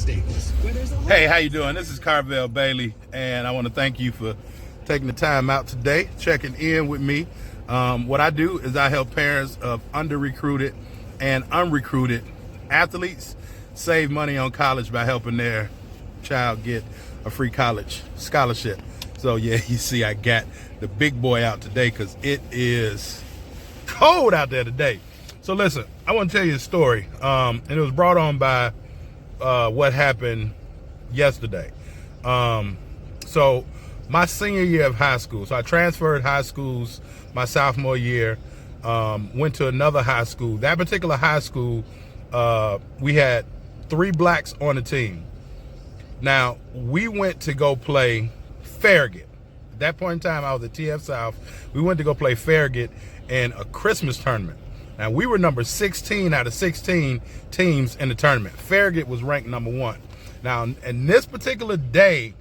Stables, where there's a Hey, how you doing? This is Carvel Bailey, and I want to thank you for taking the time out today, checking in with me. What I do is I help parents of under-recruited and unrecruited athletes save money on college by helping their child get a free college scholarship. So yeah, you see I got the big boy out today because it is cold out there today. So listen, I want to tell you a story, and it was brought on by what happened yesterday. So my senior year of high school, so I transferred high schools my sophomore year, went to another high school. That particular high school, we had 3 blacks on the team. Now, we went to go play Farragut. At that point in time, I was at TF South. We went to go play Farragut in a Christmas tournament. Now, we were number 16 out of 16 teams in the tournament. Farragut was ranked number 1. Now, in this particular day,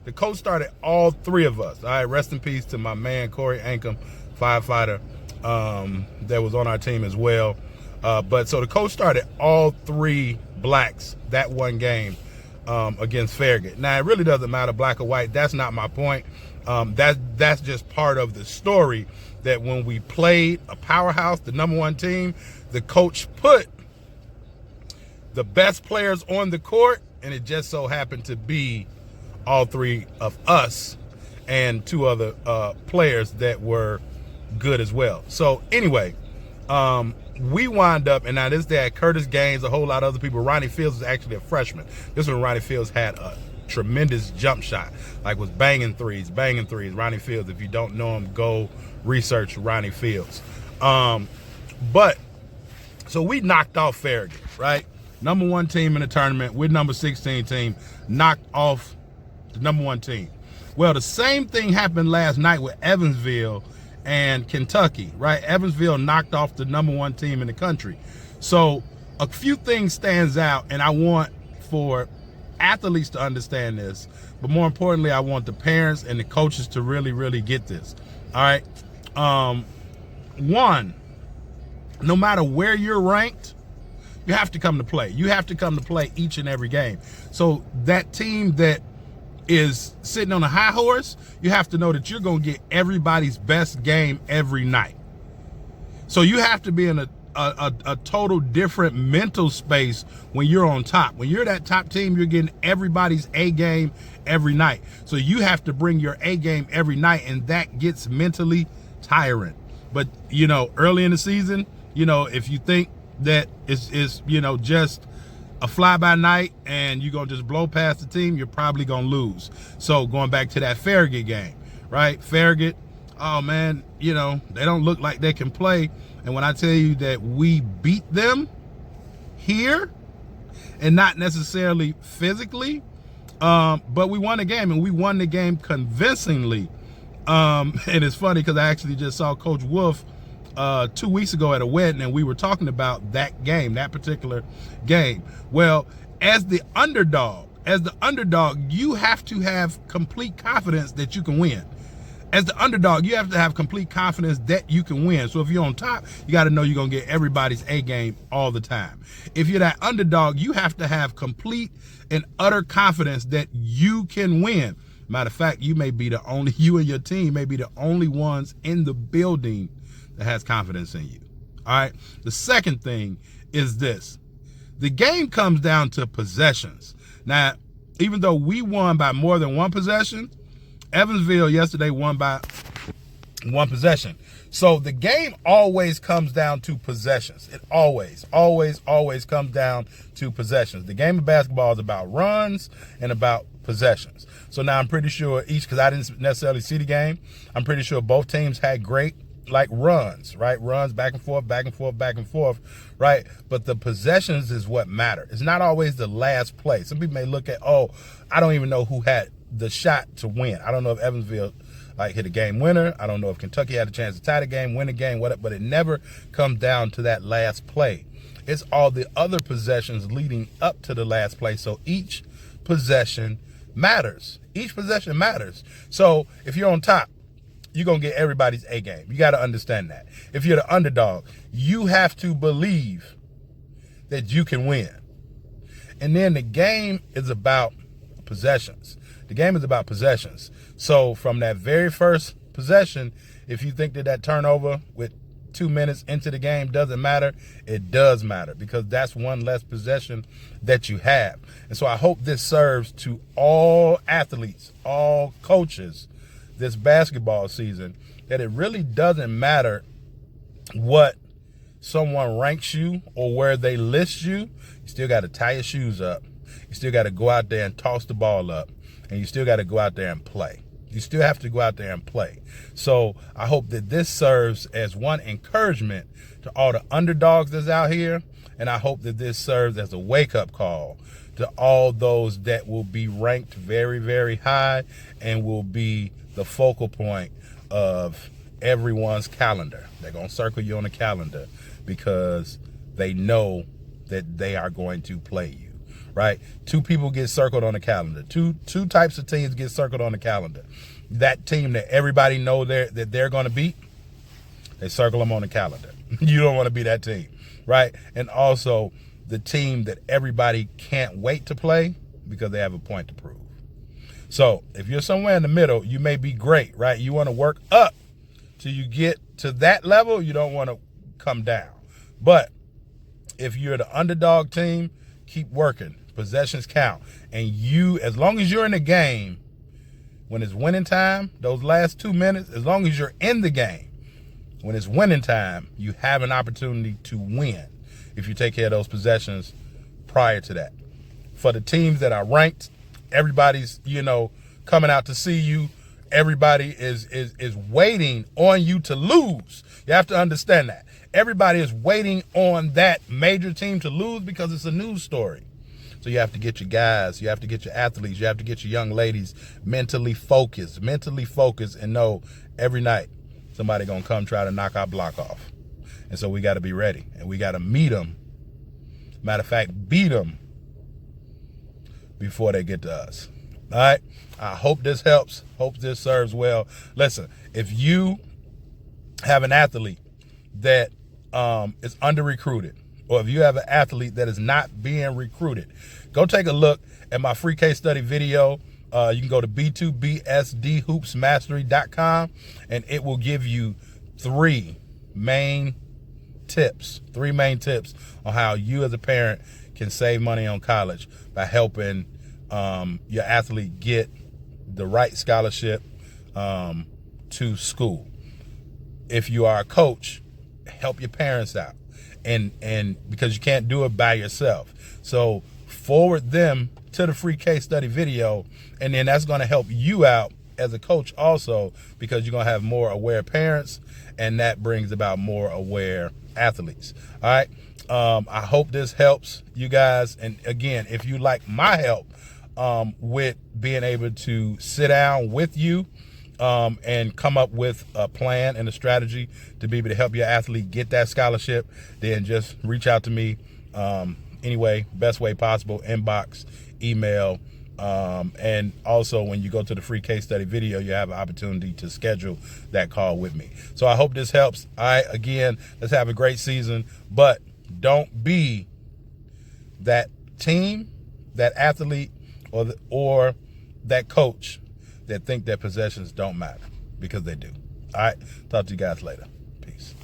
the coach started all 3 of us. All right, rest in peace to my man, Corey Ankum, firefighter, that was on our team as well. But so the coach started all 3 blacks that one game against Farragut. Now, it really doesn't matter black or white. That's not my point. That's just part of the story, that when we played a powerhouse, the number 1 team, the coach put the best players on the court, and it just so happened to be all 3 of us and 2 other players that were good as well. So anyway, we wind up, and now this day Curtis Gaines, a whole lot of other people. Ronnie Fields was actually a freshman. This one, Ronnie Fields had a tremendous jump shot, like was banging threes. Ronnie Fields, if you don't know him, go research Ronnie Fields. But so we knocked off Farragut, right? Number 1 team in the tournament. We're number 16 team, knocked off the number 1 team. Well, the same thing happened last night with Evansville and Kentucky, right? Evansville knocked off the number 1 team in the country. So a few things stands out, and I want for athletes to understand this, but more importantly, I want the parents and the coaches to really, really get this. All right. One, no matter where you're ranked, you have to come to play. You have to come to play each and every game. So that team that is sitting on a high horse, you have to know that you're going to get everybody's best game every night. So you have to be in a total different mental space when you're on top. When you're that top team, you're getting everybody's A game every night. So you have to bring your A game every night, and that gets mentally tiring. But, you know, early in the season, you know, if you think that it's you know, just a fly-by-night and you're going to just blow past the team, you're probably going to lose. So going back to that Farragut game, right? Farragut, oh, man, you know, they don't look like they can play. And when I tell you that we beat them here, and not necessarily physically, but we won the game, and we won the game convincingly. And it's funny because I actually just saw Coach Wolf 2 weeks ago at a wedding, and we were talking about that game, that particular game. Well, as the underdog, you have to have complete confidence that you can win. As the underdog, you have to have complete confidence that you can win. So if you're on top, you got to know you're going to get everybody's A game all the time. If you're that underdog, you have to have complete and utter confidence that you can win. Matter of fact, you and your team may be the only ones in the building that has confidence in you. All right. The second thing is this. The game comes down to possessions. Now, even though we won by more than 1 possession, Evansville yesterday won by 1 possession. So the game always comes down to possessions. It always comes down to possessions. The game of basketball is about runs and about possessions. So now I'm pretty sure because I didn't necessarily see the game, I'm pretty sure both teams had great runs, right? Runs back and forth, right? But the possessions is what matter. It's not always the last play. Some people may look at, I don't even know who had the shot to win. I don't know if Evansville hit a game winner. I don't know if Kentucky had a chance to tie the game, win the game, but it never comes down to that last play. It's all the other possessions leading up to the last play. So each possession matters. So if you're on top, you're going to get everybody's A game. You got to understand that. If you're the underdog, you have to believe that you can win. And then the game is about possessions. The game is about possessions. So from that very first possession, if you think that turnover with 2 minutes into the game doesn't matter, it does matter, because that's one less possession that you have. And so I hope this serves to all athletes, all coaches this basketball season, that it really doesn't matter what someone ranks you or where they list you. You still got to tie your shoes up. You still got to go out there and toss the ball up, and you still got to go out there and play. You still have to go out there and play. So I hope that this serves as one encouragement to all the underdogs that's out here. And I hope that this serves as a wake-up call to all those that will be ranked very, very high and will be the focal point of everyone's calendar. They're going to circle you on the calendar because they know that they are going to play you. Right? 2 people get circled on the calendar. Two types of teams get circled on the calendar. That team that everybody know that they're going to beat, they circle them on the calendar. You don't want to be that team, right? And also the team that everybody can't wait to play because they have a point to prove. So if you're somewhere in the middle, you may be great, right? You want to work up till you get to that level. You don't want to come down. But if you're the underdog team, keep working. Possessions count. And you, as long as you're in the game, when it's winning time, those last 2 minutes, as long as you're in the game, when it's winning time, you have an opportunity to win if you take care of those possessions prior to that. For the teams that are ranked, everybody's, coming out to see you. Everybody is waiting on you to lose. You have to understand that. Everybody is waiting on that major team to lose because it's a news story. So you have to get your guys, you have to get your athletes, you have to get your young ladies mentally focused, and know every night somebody going to come try to knock our block off. And so we got to be ready, and we got to meet them. Matter of fact, beat them before they get to us. All right? I hope this helps. Hope this serves well. Listen, if you have an athlete that is under-recruited, or if you have an athlete that is not being recruited, go take a look at my free case study video. You can go to b2bsdhoopsmastery.com, and it will give you 3 main tips on how you as a parent can save money on college by helping your athlete get the right scholarship to school. If you are a coach, help your parents out. And because you can't do it by yourself. So forward them to the free case study video, and then that's going to help you out as a coach also, because you're going to have more aware parents, and that brings about more aware athletes. All right. I hope this helps you guys. And again, if you like my help with being able to sit down with you and come up with a plan and a strategy to be able to help your athlete get that scholarship, then just reach out to me anyway, best way possible, inbox, email, and also when you go to the free case study video, you have an opportunity to schedule that call with me. So I hope this helps. All right, again, let's have a great season, but don't be that team, that athlete, or that coach that think that possessions don't matter, because they do. All right, talk to you guys later. Peace.